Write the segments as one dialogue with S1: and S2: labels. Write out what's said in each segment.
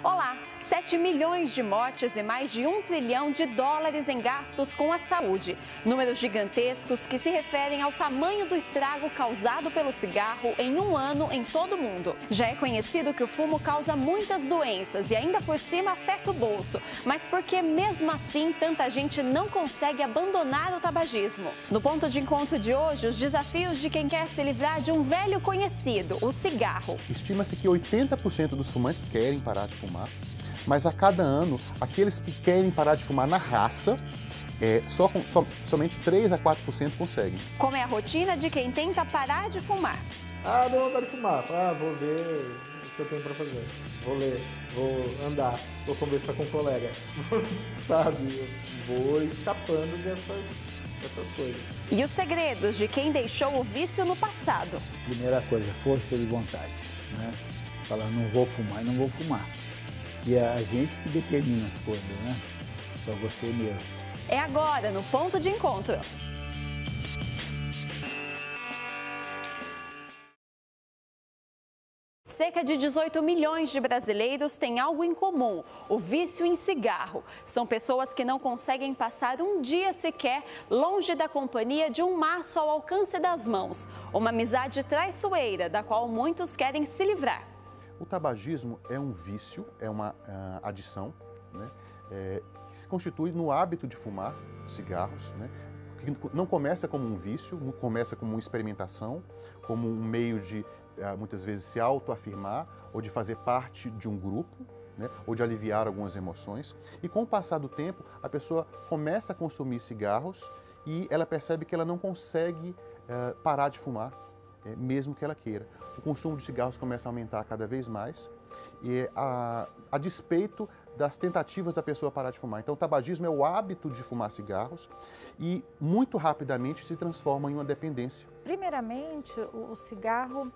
S1: Olá! 7 milhões de mortes e mais de US$ 1 trilhão em gastos com a saúde. Números gigantescos que se referem ao tamanho do estrago causado pelo cigarro em um ano em todo o mundo. Já é conhecido que o fumo causa muitas doenças e ainda por cima afeta o bolso. Mas por que mesmo assim tanta gente não consegue abandonar o tabagismo? No ponto de encontro de hoje, os desafios de quem quer se livrar de um velho conhecido, o cigarro.
S2: Estima-se que 80% dos fumantes querem parar de fumar, mas a cada ano, aqueles que querem parar de fumar na raça, somente 3 a 4% conseguem.
S1: Como é a rotina de quem tenta parar de fumar?
S3: Deu vontade de fumar. Vou ver o que eu tenho para fazer. Vou ler, vou andar, vou conversar com um colega. Sabe, vou escapando dessas coisas.
S1: E os segredos de quem deixou o vício no passado?
S4: Primeira coisa, força de vontade, né? Falar, não vou fumar e não vou fumar. E é a gente que determina as coisas, né? Para você mesmo.
S1: É agora, no Ponto de Encontro. Cerca de 18 milhões de brasileiros têm algo em comum, o vício em cigarro. São pessoas que não conseguem passar um dia sequer longe da companhia de um maço ao alcance das mãos. Uma amizade traiçoeira, da qual muitos querem se livrar.
S2: O tabagismo é um vício, é uma adição, né, que se constitui no hábito de fumar cigarros, né, que não começa como um vício, começa como uma experimentação, como um meio de, muitas vezes, se autoafirmar ou de fazer parte de um grupo, né, ou de aliviar algumas emoções. E com o passar do tempo, a pessoa começa a consumir cigarros e ela percebe que ela não consegue parar de fumar, mesmo que ela queira. O consumo de cigarros começa a aumentar cada vez mais e a despeito das tentativas da pessoa parar de fumar. Então, o tabagismo é o hábito de fumar cigarros e muito rapidamente se transforma em uma dependência.
S5: Primeiramente, o cigarro,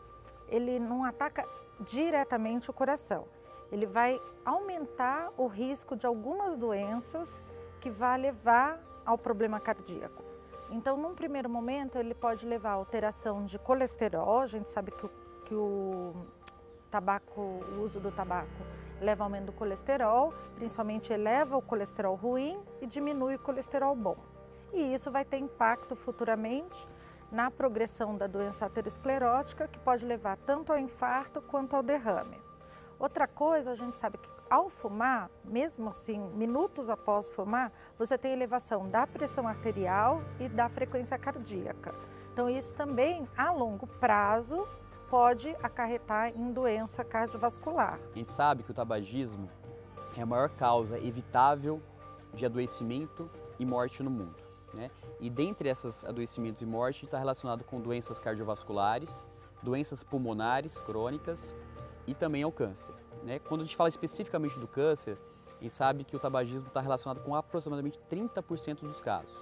S5: ele não ataca diretamente o coração. Ele vai aumentar o risco de algumas doenças que vai levar ao problema cardíaco. Então, num primeiro momento, ele pode levar a alteração de colesterol. A gente sabe que o uso do tabaco leva ao aumento do colesterol, principalmente eleva o colesterol ruim e diminui o colesterol bom. E isso vai ter impacto futuramente na progressão da doença aterosclerótica, que pode levar tanto ao infarto quanto ao derrame. Outra coisa, a gente sabe que ao fumar, mesmo assim, minutos após fumar, você tem elevação da pressão arterial e da frequência cardíaca. Então isso também, a longo prazo, pode acarretar em doença cardiovascular.
S6: A gente sabe que o tabagismo é a maior causa evitável de adoecimento e morte no mundo, né? E dentre esses adoecimentos e morte está relacionado com doenças cardiovasculares, doenças pulmonares crônicas e também ao câncer, né? Quando a gente fala especificamente do câncer, a gente sabe que o tabagismo está relacionado com aproximadamente 30% dos casos.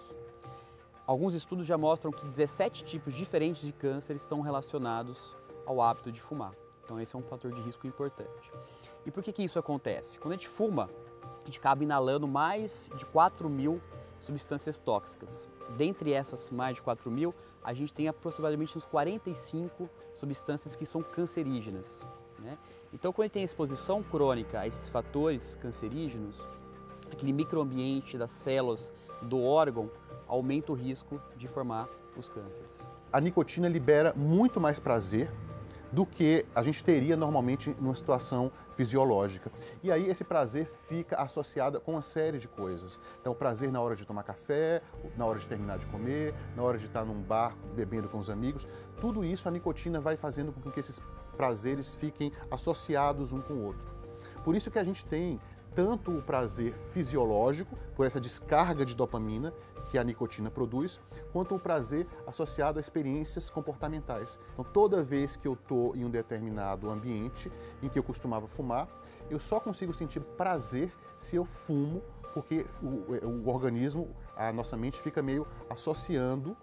S6: Alguns estudos já mostram que 17 tipos diferentes de câncer estão relacionados ao hábito de fumar. Então esse é um fator de risco importante. E por que isso acontece? Quando a gente fuma, a gente acaba inalando mais de 4.000 substâncias tóxicas. Dentre essas mais de 4.000, a gente tem aproximadamente uns 45 substâncias que são cancerígenas, né? Então, quando a gente tem exposição crônica a esses fatores cancerígenos, aquele microambiente das células do órgão aumenta o risco de formar os cânceres.
S2: A nicotina libera muito mais prazer do que a gente teria normalmente numa situação fisiológica. E aí esse prazer fica associado com uma série de coisas. Então, o prazer na hora de tomar café, na hora de terminar de comer, na hora de estar num bar bebendo com os amigos, tudo isso a nicotina vai fazendo com que esses prazeres fiquem associados um com o outro. Por isso que a gente tem tanto o prazer fisiológico, por essa descarga de dopamina que a nicotina produz, quanto o prazer associado a experiências comportamentais. Então, toda vez que eu estou em um determinado ambiente em que eu costumava fumar, eu só consigo sentir prazer se eu fumo, porque o organismo, a nossa mente fica meio associando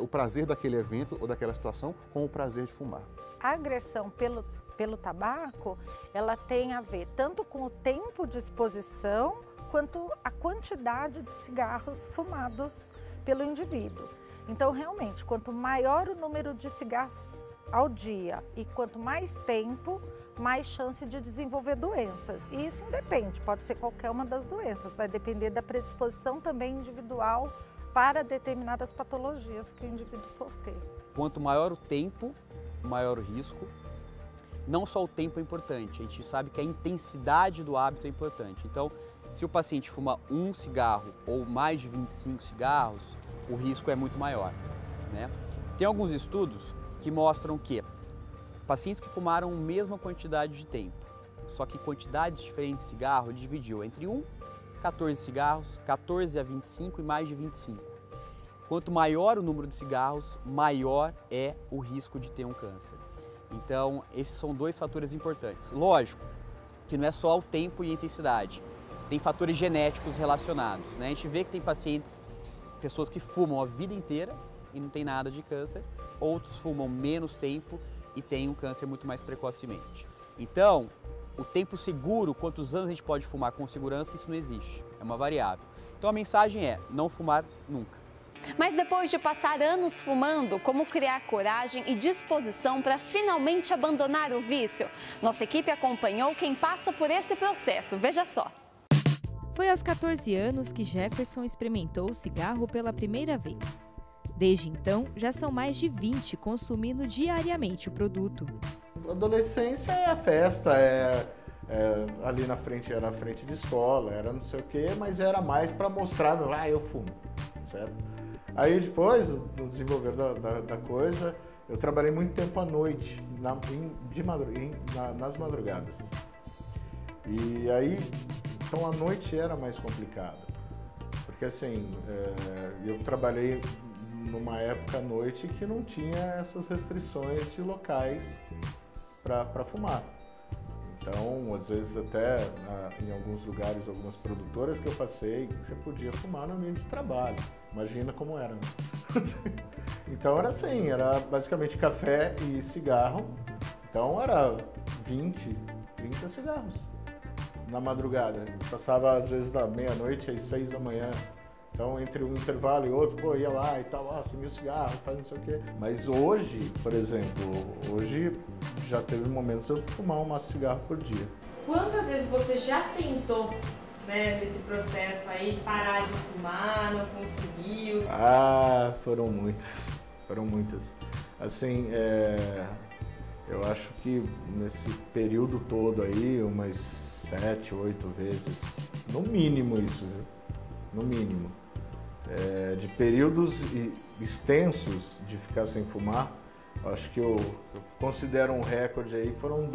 S2: o prazer daquele evento ou daquela situação com o prazer de fumar.
S5: A agressão pelo tabaco, ela tem a ver tanto com o tempo de exposição quanto a quantidade de cigarros fumados pelo indivíduo. Então, realmente, quanto maior o número de cigarros ao dia e quanto mais tempo, mais chance de desenvolver doenças. E isso independe, pode ser qualquer uma das doenças, vai depender da predisposição também individual para determinadas patologias que o indivíduo for ter.
S6: Quanto maior o tempo, maior o risco. Não só o tempo é importante, a gente sabe que a intensidade do hábito é importante. Então, se o paciente fuma 1 cigarro ou mais de 25 cigarros, o risco é muito maior, né? Tem alguns estudos que mostram que pacientes que fumaram a mesma quantidade de tempo, só que quantidades diferentes de cigarro, ele dividiu entre 14 cigarros, 14 a 25 e mais de 25. Quanto maior o número de cigarros, maior é o risco de ter um câncer. Então, esses são 2 fatores importantes. Lógico que não é só o tempo e a intensidade, tem fatores genéticos relacionados, né? A gente vê que tem pessoas que fumam a vida inteira e não tem nada de câncer, outros fumam menos tempo e têm um câncer muito mais precocemente. Então, o tempo seguro, quantos anos a gente pode fumar com segurança, isso não existe, é uma variável. Então a mensagem é, não fumar nunca.
S1: Mas depois de passar anos fumando, como criar coragem e disposição para finalmente abandonar o vício? Nossa equipe acompanhou quem passa por esse processo, veja só.
S7: Foi aos 14 anos que Jefferson experimentou o cigarro pela primeira vez. Desde então, já são mais de 20 consumindo diariamente o produto.
S3: Adolescência é a festa, ali na frente, era na frente de escola, era não sei o quê, mas era mais para mostrar, eu fumo, certo? Aí depois, no desenvolver da coisa, eu trabalhei muito tempo à noite, nas madrugadas. E aí, então a noite era mais complicada, porque assim, eu trabalhei numa época à noite que não tinha essas restrições de locais para fumar. Então, às vezes até em alguns lugares, algumas produtoras que eu passei, você podia fumar no ambiente de trabalho. Imagina como era, né? Então era assim, era basicamente café e cigarro. Então era 20, 30 cigarros na madrugada. Passava às vezes da meia-noite às 6 da manhã. Então, entre um intervalo e outro, ia lá e tal, acende o cigarro, faz não sei o quê. Mas hoje, por exemplo, já teve momentos eu fumar um maço de cigarro por dia.
S8: Quantas vezes você já tentou, né, nesse processo aí, parar de fumar, não conseguiu?
S3: Foram muitas. Assim, eu acho que nesse período todo aí, umas 7, 8 vezes, no mínimo isso, viu? No mínimo. De períodos extensos de ficar sem fumar, acho que eu considero um recorde aí, foram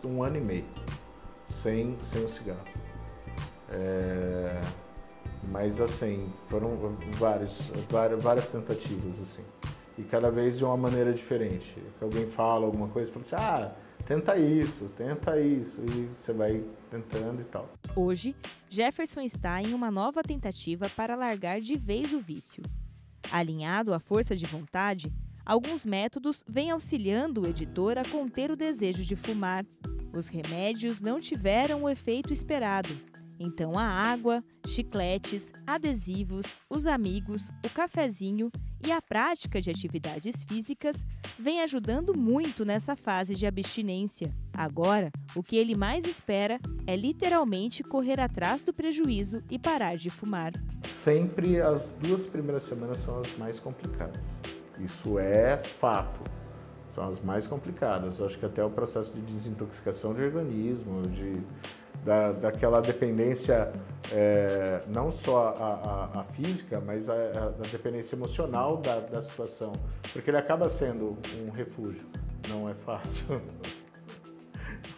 S3: 1 ano e meio sem o cigarro. Mas assim, foram várias tentativas assim. E cada vez de uma maneira diferente. Que alguém fala alguma coisa, fala assim, tenta isso, e você vai tentando e tal.
S7: Hoje, Jefferson está em uma nova tentativa para largar de vez o vício. Alinhado à força de vontade, alguns métodos vêm auxiliando o editor a conter o desejo de fumar. Os remédios não tiveram o efeito esperado. Então a água, chicletes, adesivos, os amigos, o cafezinho e a prática de atividades físicas vem ajudando muito nessa fase de abstinência. Agora, o que ele mais espera é literalmente correr atrás do prejuízo e parar de fumar.
S3: Sempre as 2 primeiras semanas são as mais complicadas. Isso é fato. São as mais complicadas. Eu acho que até o processo de desintoxicação de organismo, daquela dependência, não só a física, mas a dependência emocional da situação, porque ele acaba sendo um refúgio. Não é fácil.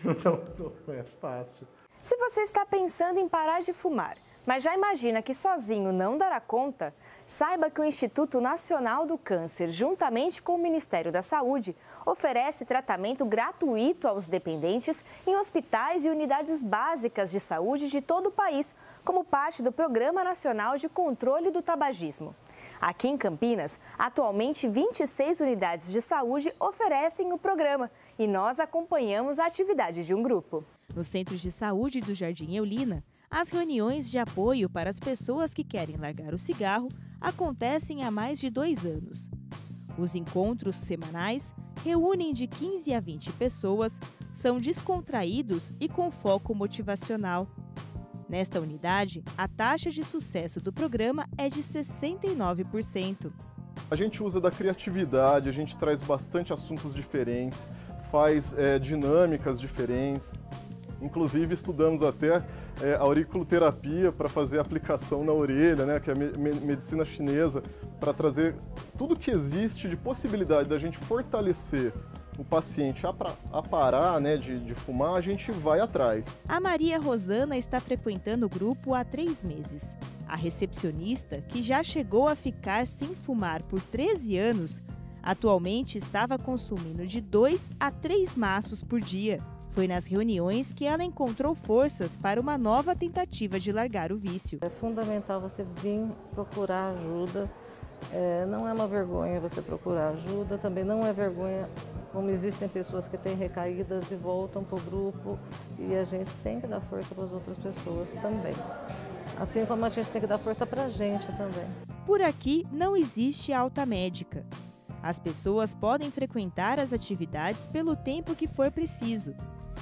S3: Não é fácil.
S9: Se você está pensando em parar de fumar, mas já imagina que sozinho não dará conta, saiba que o Instituto Nacional do Câncer, juntamente com o Ministério da Saúde, oferece tratamento gratuito aos dependentes em hospitais e unidades básicas de saúde de todo o país, como parte do Programa Nacional de Controle do Tabagismo. Aqui em Campinas, atualmente 26 unidades de saúde oferecem o programa e nós acompanhamos a atividade de um grupo.
S7: No Centro de Saúde do Jardim Eulina, as reuniões de apoio para as pessoas que querem largar o cigarro acontecem há mais de 2 anos. Os encontros semanais reúnem de 15 a 20 pessoas, são descontraídos e com foco motivacional. Nesta unidade, a taxa de sucesso do programa é de 69%.
S10: A gente usa da criatividade, a gente traz bastante assuntos diferentes, faz dinâmicas diferentes. Inclusive estudamos até a auriculoterapia para fazer aplicação na orelha, né, que é a medicina chinesa, para trazer tudo que existe de possibilidade da gente fortalecer o paciente a parar, né, de fumar, a gente vai atrás.
S7: A Maria Rosana está frequentando o grupo há 3 meses. A recepcionista, que já chegou a ficar sem fumar por 13 anos, atualmente estava consumindo de 2 a 3 maços por dia. Foi nas reuniões que ela encontrou forças para uma nova tentativa de largar o vício.
S11: É fundamental você vir procurar ajuda. Não é uma vergonha você procurar ajuda, também não é vergonha, como existem pessoas que têm recaídas e voltam para o grupo, e a gente tem que dar força para as outras pessoas também. Assim como a gente tem que dar força para a gente também.
S7: Por aqui não existe alta médica. As pessoas podem frequentar as atividades pelo tempo que for preciso.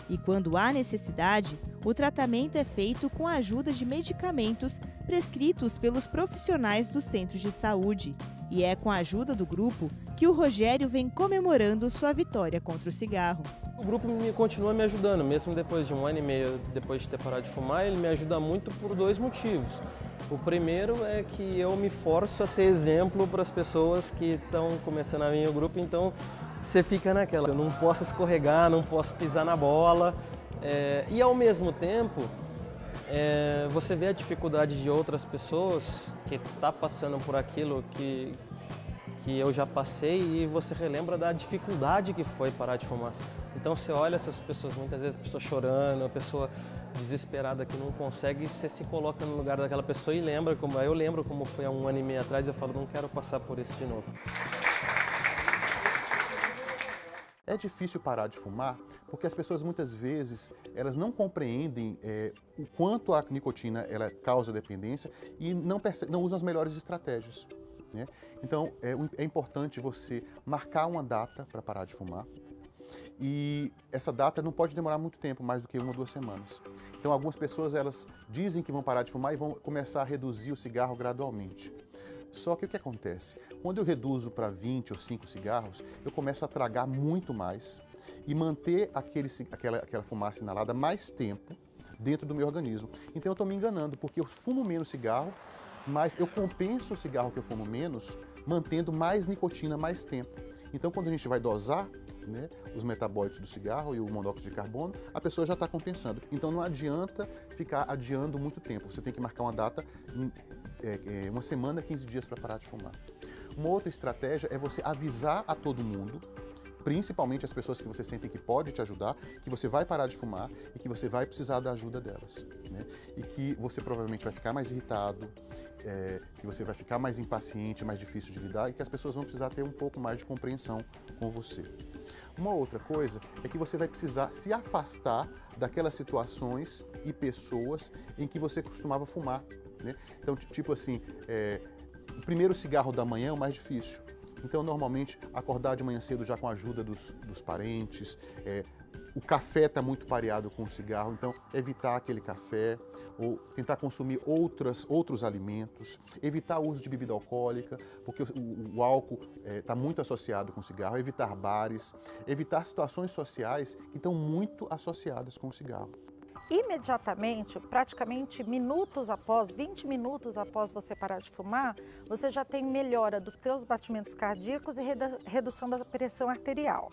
S7: E quando há necessidade, o tratamento é feito com a ajuda de medicamentos prescritos pelos profissionais do centro de saúde. E é com a ajuda do grupo que o Rogério vem comemorando sua vitória contra o cigarro.
S12: O grupo continua me ajudando, mesmo depois de 1 ano e meio, depois de ter parado de fumar, ele me ajuda muito por 2 motivos. O primeiro é que eu me forço a ser exemplo para as pessoas que estão começando a vir ao grupo, então você fica naquela, eu não posso escorregar, não posso pisar na bola, e ao mesmo tempo você vê a dificuldade de outras pessoas que estão passando por aquilo que eu já passei, e você relembra da dificuldade que foi parar de fumar. Então você olha essas pessoas, muitas vezes a pessoa chorando, a pessoa desesperada que não consegue, você se coloca no lugar daquela pessoa e lembra, eu lembro como foi há 1 ano e meio atrás, eu falo, não quero passar por isso de novo.
S2: É difícil parar de fumar porque as pessoas muitas vezes elas não compreendem o quanto a nicotina ela causa dependência e não usam as melhores estratégias, né? Então é importante você marcar uma data para parar de fumar, e essa data não pode demorar muito tempo, mais do que 1 ou 2 semanas. Então algumas pessoas elas dizem que vão parar de fumar e vão começar a reduzir o cigarro gradualmente. Só que o que acontece? Quando eu reduzo para 20 ou 5 cigarros, eu começo a tragar muito mais e manter aquela fumaça inalada mais tempo dentro do meu organismo. Então eu estou me enganando, porque eu fumo menos cigarro, mas eu compenso o cigarro que eu fumo menos, mantendo mais nicotina mais tempo. Então quando a gente vai dosar, né, os metabólitos do cigarro e o monóxido de carbono, a pessoa já está compensando. Então não adianta ficar adiando muito tempo, você tem que marcar uma data, 1 semana, 15 dias para parar de fumar. Uma outra estratégia é você avisar a todo mundo, principalmente as pessoas que você sente que pode te ajudar, que você vai parar de fumar e que você vai precisar da ajuda delas, né? E que você provavelmente vai ficar mais irritado, que você vai ficar mais impaciente, mais difícil de lidar, e que as pessoas vão precisar ter um pouco mais de compreensão com você. Uma outra coisa é que você vai precisar se afastar daquelas situações e pessoas em que você costumava fumar, né? Então, tipo assim, o primeiro cigarro da manhã é o mais difícil. Então, normalmente, acordar de manhã cedo já com a ajuda dos parentes, o café está muito pareado com o cigarro, então evitar aquele café, ou tentar consumir outros alimentos, evitar o uso de bebida alcoólica, porque o álcool está muito associado com o cigarro, evitar bares, evitar situações sociais que estão muito associadas com o cigarro.
S5: Imediatamente, praticamente 20 minutos após você parar de fumar, você já tem melhora dos seus batimentos cardíacos e redução da pressão arterial.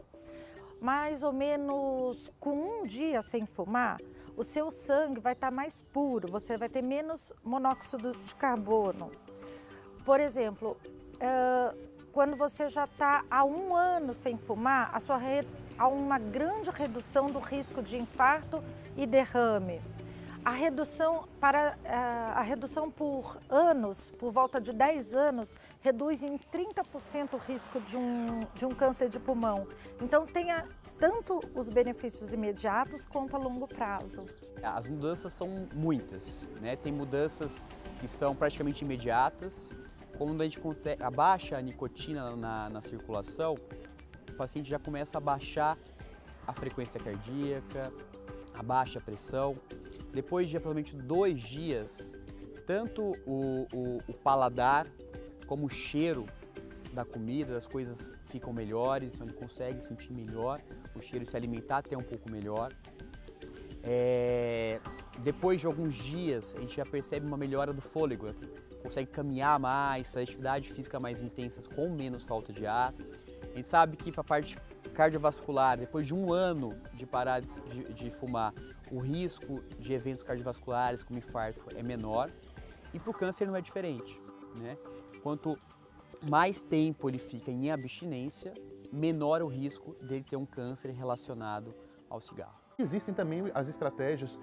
S5: Mais ou menos com 1 dia sem fumar, o seu sangue vai estar mais puro, você vai ter menos monóxido de carbono. Por exemplo, quando você já está há 1 ano sem fumar, há uma grande redução do risco de infarto e derrame. A redução por anos, por volta de 10 anos, reduz em 30% o risco de um câncer de pulmão. Então tenha tanto os benefícios imediatos quanto a longo prazo.
S6: As mudanças são muitas, né? Tem mudanças que são praticamente imediatas, quando a gente abaixa a nicotina na circulação, o paciente já começa a baixar a frequência cardíaca, abaixa a pressão. Depois de aproximadamente 2 dias, tanto o paladar como o cheiro da comida, as coisas ficam melhores, então ele consegue sentir melhor o cheiro e se alimentar até um pouco melhor. Depois de alguns dias, a gente já percebe uma melhora do fôlego, consegue caminhar mais, fazer atividade física mais intensas com menos falta de ar. A gente sabe que para a parte cardiovascular, depois de 1 ano de parar de fumar, o risco de eventos cardiovasculares como infarto é menor. E para o câncer não é diferente, né? Quanto mais tempo ele fica em abstinência, menor o risco dele ter um câncer relacionado ao cigarro.
S2: Existem também as estratégias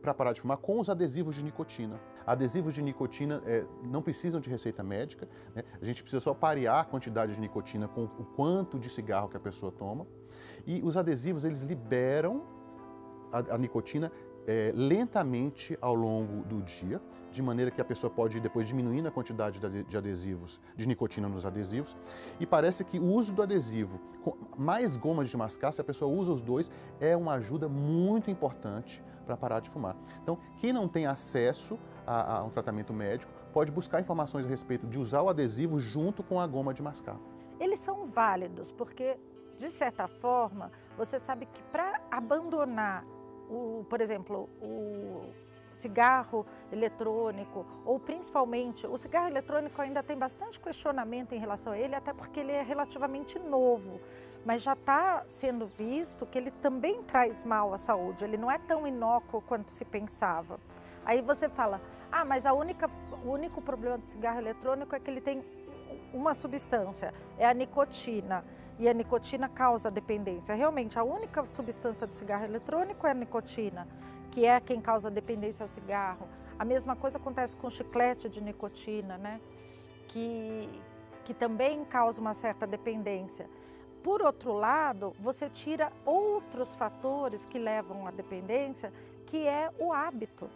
S2: para parar de fumar com os adesivos de nicotina. Adesivos de nicotina não precisam de receita médica, né? A gente precisa só parear a quantidade de nicotina com o quanto de cigarro que a pessoa toma. E os adesivos, eles liberam a nicotina lentamente ao longo do dia, de maneira que a pessoa pode ir depois diminuindo a quantidade de adesivos, de nicotina nos adesivos. E parece que o uso do adesivo, com mais gomas de mascar, se a pessoa usa os dois, é uma ajuda muito importante para parar de fumar. Então, quem não tem acesso a um tratamento médico, pode buscar informações a respeito de usar o adesivo junto com a goma de mascar.
S5: Eles são válidos porque, de certa forma, você sabe que para abandonar por exemplo, o cigarro eletrônico, ou principalmente, o cigarro eletrônico ainda tem bastante questionamento em relação a ele, até porque ele é relativamente novo, mas já está sendo visto que ele também traz mal à saúde, ele não é tão inócuo quanto se pensava. Aí você fala, mas o único problema do cigarro eletrônico é que ele tem uma substância, é a nicotina. E a nicotina causa dependência. Realmente, a única substância do cigarro eletrônico é a nicotina, que é quem causa dependência ao cigarro. A mesma coisa acontece com o chiclete de nicotina, né? Que também causa uma certa dependência. Por outro lado, você tira outros fatores que levam à dependência, que é o hábito,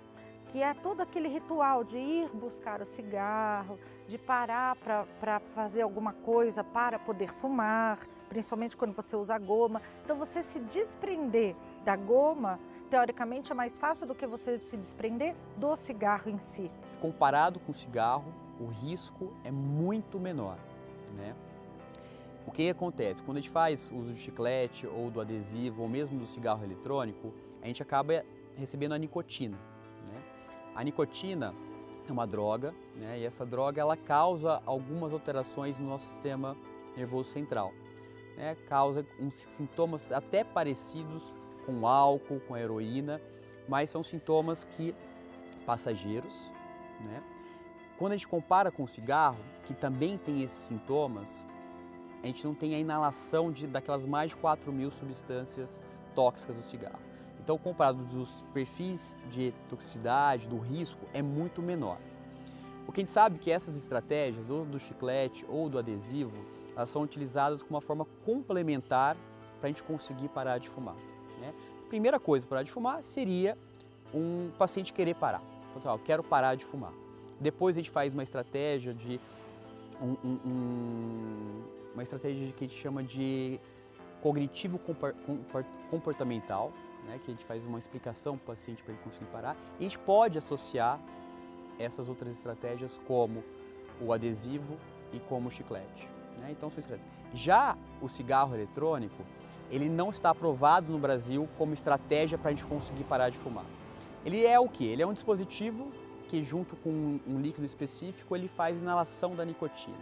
S5: que é todo aquele ritual de ir buscar o cigarro, de parar para fazer alguma coisa para poder fumar, principalmente quando você usa a goma. Então, você se desprender da goma, teoricamente, é mais fácil do que você se desprender do cigarro em si.
S6: Comparado com o cigarro, o risco é muito menor, né? O que acontece? Quando a gente faz uso de chiclete ou do adesivo ou mesmo do cigarro eletrônico, a gente acaba recebendo a nicotina, né? A nicotina é uma droga, né? E essa droga ela causa algumas alterações no nosso sistema nervoso central, né? Causa uns sintomas até parecidos com o álcool, com a heroína, mas são sintomas que passageiros, né? Quando a gente compara com o cigarro, que também tem esses sintomas, a gente não tem a inalação daquelas mais de 4.000 substâncias tóxicas do cigarro. Então, comparado dos perfis de toxicidade, do risco, é muito menor. O que a gente sabe é que essas estratégias, ou do chiclete ou do adesivo, elas são utilizadas como uma forma complementar para a gente conseguir parar de fumar, né? A primeira coisa para parar de fumar seria um paciente querer parar. Falar assim, eu quero parar de fumar. Depois a gente faz uma estratégia de uma estratégia que a gente chama de cognitivo comportamental, né, que a gente faz uma explicação para o paciente para ele conseguir parar. E a gente pode associar essas outras estratégias como o adesivo e como o chiclete, né? Então são estratégias. Já o cigarro eletrônico, ele não está aprovado no Brasil como estratégia para a gente conseguir parar de fumar. Ele é o quê? Ele é um dispositivo que junto com um líquido específico ele faz inalação da nicotina,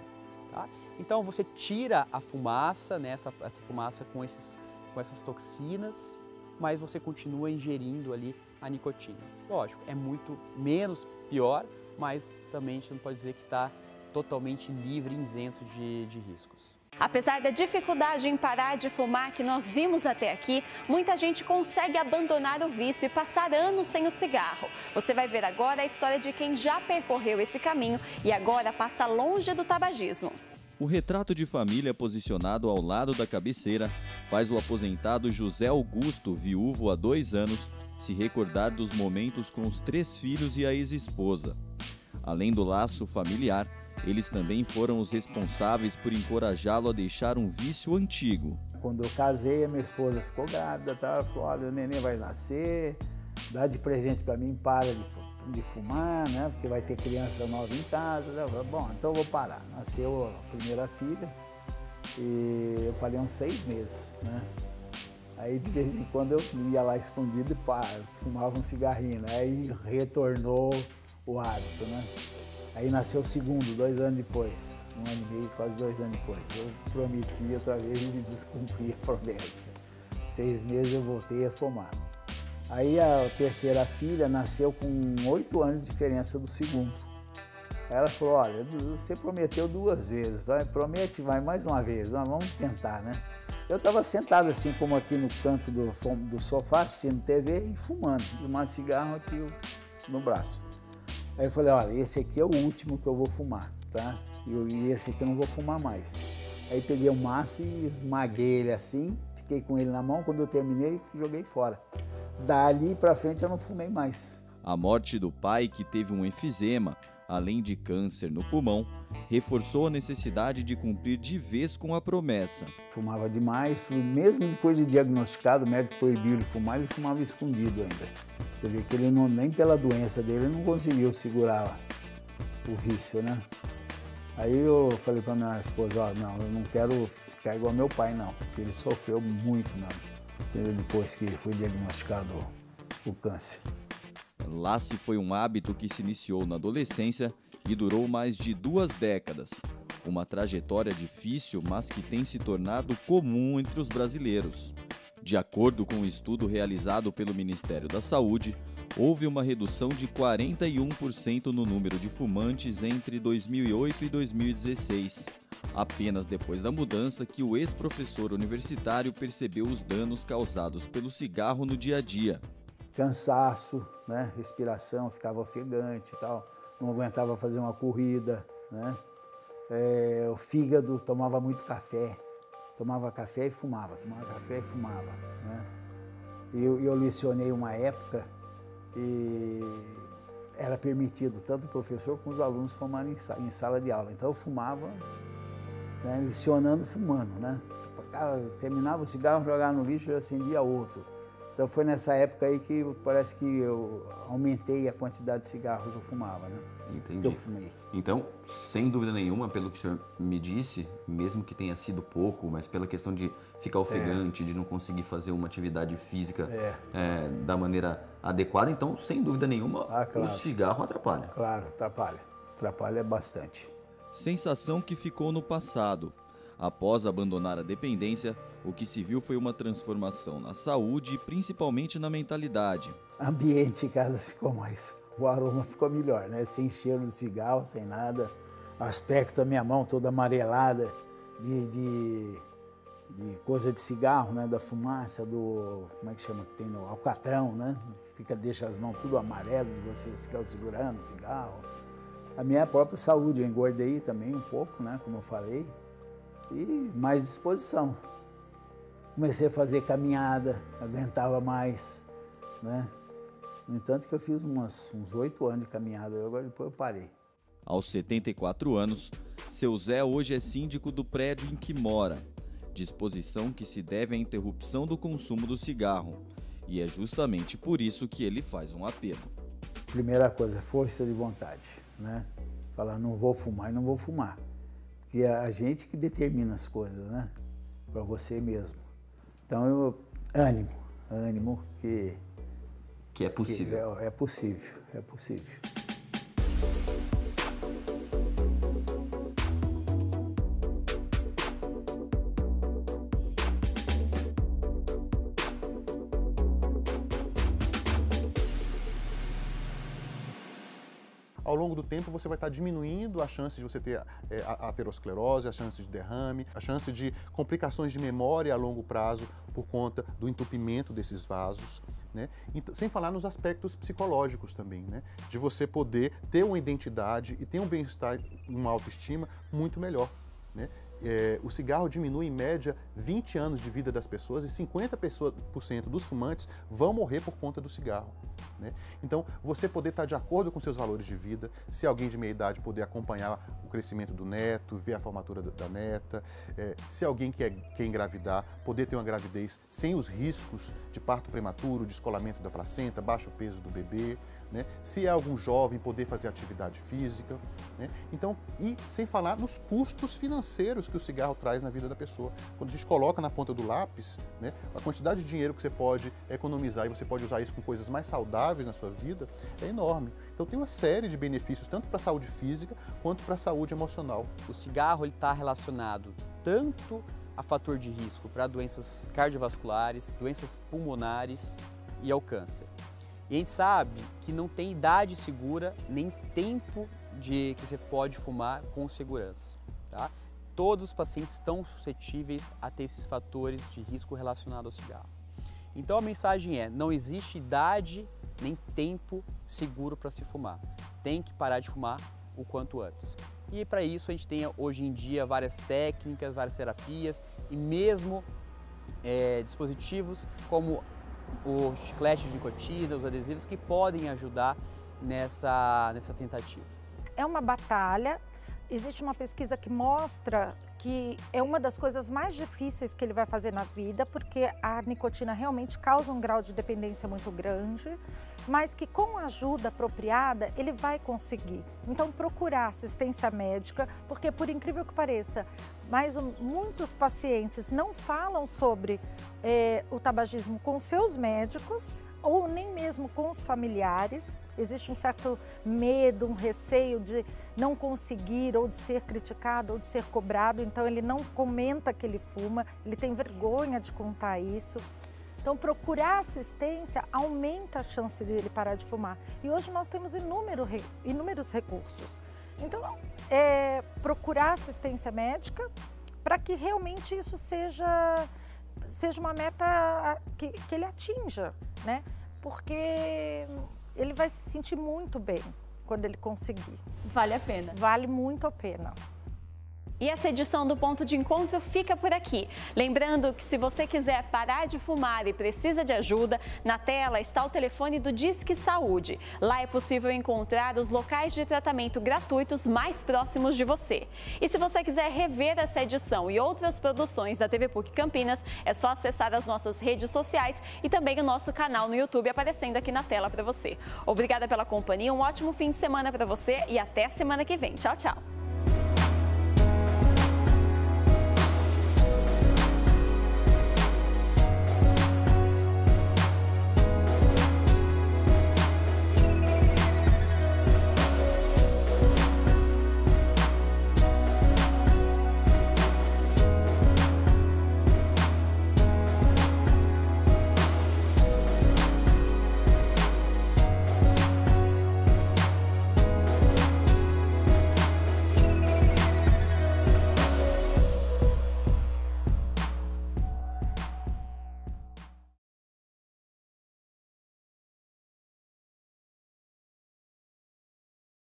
S6: tá? Então você tira a fumaça, né, essa fumaça com essas toxinas, mas você continua ingerindo ali a nicotina. Lógico, é muito menos pior, mas também a gente não pode dizer que está totalmente livre, isento de riscos.
S1: Apesar da dificuldade em parar de fumar que nós vimos até aqui, muita gente consegue abandonar o vício e passar anos sem o cigarro. Você vai ver agora a história de quem já percorreu esse caminho e agora passa longe do tabagismo.
S13: O retrato de família posicionado ao lado da cabeceira faz o aposentado José Augusto, viúvo há 2 anos, se recordar dos momentos com os 3 filhos e a ex-esposa. Além do laço familiar, eles também foram os responsáveis por encorajá-lo a deixar um vício antigo.
S4: Quando eu casei, a minha esposa ficou grávida, tá? Ela falou, olha, o neném vai nascer, dá de presente para mim, para de fumar, né? Porque vai ter criança nova em casa. Eu falei, bom, então eu vou parar. Nasceu a primeira filha e eu parei uns 6 meses, né? Aí de vez em quando eu ia lá escondido e fumava um cigarrinho, né? Aí retornou o hábito, né? Aí nasceu o segundo, 2 anos depois, 1 ano e meio, quase 2 anos depois. Eu prometi outra vez e descumpri a promessa. 6 meses eu voltei a fumar. Aí a terceira filha nasceu com 8 anos de diferença do segundo. Aí ela falou, olha, você prometeu 2 vezes, promete, vai mais uma vez, vamos tentar, né? Eu estava sentado assim como aqui no canto do sofá, assistindo TV e fumando, fumando cigarro aqui no braço. Aí eu falei, olha, esse aqui é o último que eu vou fumar, tá? E esse aqui eu não vou fumar mais. Aí peguei um maço e esmaguei ele assim, fiquei com ele na mão, quando eu terminei, joguei fora. Dali pra frente eu não fumei mais.
S13: A morte do pai, que teve um enfisema, além de câncer no pulmão, reforçou a necessidade de cumprir de vez com a promessa.
S4: Fumava demais, mesmo depois de diagnosticado, o médico proibiu ele fumar, ele fumava escondido ainda. Você vê que ele não, nem pela doença dele, ele não conseguiu segurar o vício, né? Aí eu falei para minha esposa, ó, não, eu não quero ficar igual meu pai, não, porque ele sofreu muito mesmo, depois que foi diagnosticado o câncer.
S13: Lasse foi um hábito que se iniciou na adolescência e durou mais de 2 décadas. Uma trajetória difícil, mas que tem se tornado comum entre os brasileiros. De acordo com um estudo realizado pelo Ministério da Saúde, houve uma redução de 41% no número de fumantes entre 2008 e 2016. Apenas depois da mudança que o ex-professor universitário percebeu os danos causados pelo cigarro no dia a dia.
S4: Cansaço, né? Respiração, ficava ofegante e tal, não aguentava fazer uma corrida, né? O fígado, tomava muito café, tomava café e fumava, né? Eu lecionei uma época e era permitido tanto o professor como os alunos fumarem em sala de aula, então eu fumava, né? Lecionando, fumando, né? Terminava o cigarro, jogava no lixo e acendia outro. Então foi nessa época aí que parece que eu aumentei a quantidade de cigarro que eu fumava, né?
S14: Entendi.
S4: Que eu fumei.
S14: Então, sem dúvida nenhuma, pelo que o senhor me disse, mesmo que tenha sido pouco, mas pela questão de ficar ofegante, de não conseguir fazer uma atividade física da maneira adequada, então, sem dúvida nenhuma,
S4: claro.
S14: O cigarro atrapalha.
S4: Claro, atrapalha. Atrapalha bastante.
S13: Sensação que ficou no passado. Após abandonar a dependência, o que se viu foi uma transformação na saúde e principalmente na mentalidade.
S4: O ambiente em casa ficou o aroma ficou melhor, né? Sem cheiro de cigarro, sem nada. O aspecto da minha mão toda amarelada de coisa de cigarro, né? Da fumaça, como é que chama, que tem no alcatrão, né? Deixa as mãos tudo amarelo de você ficar segurando o cigarro. A minha própria saúde, eu engordei também um pouco, né? Como eu falei. E mais disposição. Comecei a fazer caminhada, aguentava mais, né? No entanto que eu fiz uns 8 anos de caminhada, agora depois eu parei.
S13: Aos 74 anos, seu Zé hoje é síndico do prédio em que mora. Disposição que se deve à interrupção do consumo do cigarro. E é justamente por isso que ele faz um apelo.
S4: Primeira coisa, força de vontade, né? Falar, não vou fumar e não vou fumar. Porque é a gente que determina as coisas, né? Para você mesmo. Então, ânimo
S14: que é possível.
S4: É possível.
S2: Ao longo do tempo, você vai estar diminuindo a chance de você ter a aterosclerose, a chance de derrame, a chance de complicações de memória a longo prazo por conta do entupimento desses vasos, né? Então, sem falar nos aspectos psicológicos também, né? De você poder ter uma identidade e ter um bem-estar e uma autoestima muito melhor, né? O cigarro diminui em média 20 anos de vida das pessoas e 50% dos fumantes vão morrer por conta do cigarro. né? Então, você poder estar de acordo com seus valores de vida, se alguém de meia idade poder acompanhar o crescimento do neto, ver a formatura da neta, se alguém quer engravidar, poder ter uma gravidez sem os riscos de parto prematuro, descolamento da placenta, baixo peso do bebê, né? Se é algum jovem, poder fazer atividade física, né? Então, e sem falar nos custos financeiros que o cigarro traz na vida da pessoa. Quando a gente coloca na ponta do lápis, né, a quantidade de dinheiro que você pode economizar e você pode usar isso com coisas mais saudáveis na sua vida é enorme. Então tem uma série de benefícios, tanto para a saúde física quanto para a saúde emocional.
S6: O cigarro está relacionado tanto a fator de risco para doenças cardiovasculares, doenças pulmonares e ao câncer. E a gente sabe que não tem idade segura, nem tempo que você pode fumar com segurança, tá? Todos os pacientes estão suscetíveis a ter esses fatores de risco relacionados ao cigarro. Então a mensagem é, não existe idade nem tempo seguro para se fumar. Tem que parar de fumar o quanto antes. E para isso a gente tem hoje em dia várias técnicas, várias terapias e mesmo dispositivos como o chiclete de nicotina, os adesivos que podem ajudar nessa tentativa.
S5: É uma batalha. Existe uma pesquisa que mostra que é uma das coisas mais difíceis que ele vai fazer na vida, porque a nicotina realmente causa um grau de dependência muito grande, mas que com a ajuda apropriada ele vai conseguir. Então procurar assistência médica, porque por incrível que pareça, muitos pacientes não falam sobre o tabagismo com seus médicos ou nem mesmo com os familiares. Existe um certo medo, um receio de não conseguir, ou de ser criticado, ou de ser cobrado. Então ele não comenta que ele fuma, ele tem vergonha de contar isso. Então procurar assistência aumenta a chance dele parar de fumar. E hoje nós temos inúmeros recursos. Então procurar assistência médica para que realmente isso seja uma meta que ele atinja, né? Porque ele vai se sentir muito bem quando ele conseguir.
S1: Vale a pena.
S5: Vale muito a pena.
S1: E essa edição do Ponto de Encontro fica por aqui. Lembrando que se você quiser parar de fumar e precisa de ajuda, na tela está o telefone do Disque Saúde. Lá é possível encontrar os locais de tratamento gratuitos mais próximos de você. E se você quiser rever essa edição e outras produções da TV PUC Campinas, é só acessar as nossas redes sociais e também o nosso canal no YouTube aparecendo aqui na tela para você. Obrigada pela companhia, um ótimo fim de semana para você e até semana que vem. Tchau, tchau!